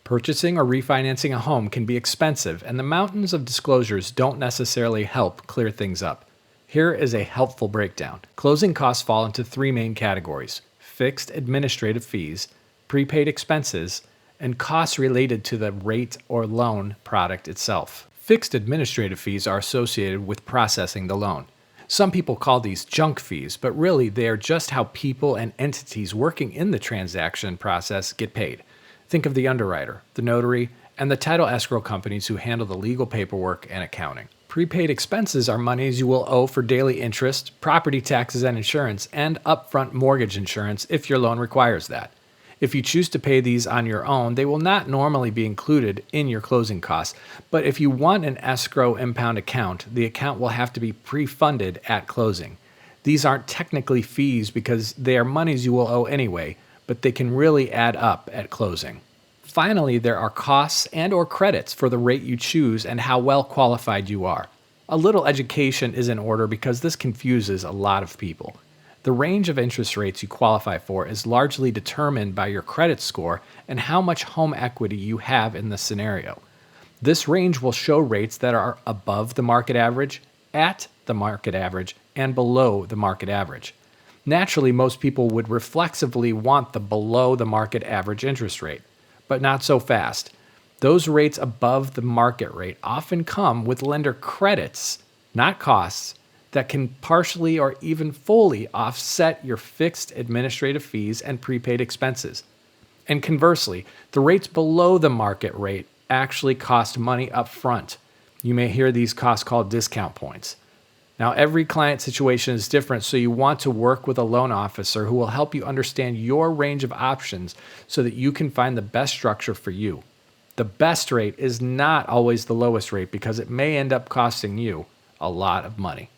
Purchasing or refinancing a home can be expensive, and the mountains of disclosures don't necessarily help clear things up. Here is a helpful breakdown. Closing costs fall into three main categories: fixed administrative fees, prepaid expenses, and costs related to the rate or loan product itself. Fixed administrative fees are associated with processing the loan. Some people call these junk fees, but really they are just how people and entities working in the transaction process get paid. Think of the underwriter, the notary, and the title escrow companies who handle the legal paperwork and accounting. Prepaid expenses are monies you will owe for daily interest, property taxes and insurance, and upfront mortgage insurance if your loan requires that. If you choose to pay these on your own, they will not normally be included in your closing costs, but if you want an escrow impound account, the account will have to be pre-funded at closing. These aren't technically fees because they are monies you will owe anyway, but they can really add up at closing. Finally, there are costs and/or credits for the rate you choose and how well qualified you are. A little education is in order because this confuses a lot of people. The range of interest rates you qualify for is largely determined by your credit score and how much home equity you have in the scenario. This range will show rates that are above the market average, at the market average, and below the market average. Naturally, most people would reflexively want the below the market average interest rate, but not so fast. Those rates above the market rate often come with lender credits, not costs, that can partially or even fully offset your fixed administrative fees and prepaid expenses. And conversely, the rates below the market rate actually cost money up front. You may hear these costs called discount points. Now, every client situation is different, so you want to work with a loan officer who will help you understand your range of options so that you can find the best structure for you. The best rate is not always the lowest rate because it may end up costing you a lot of money.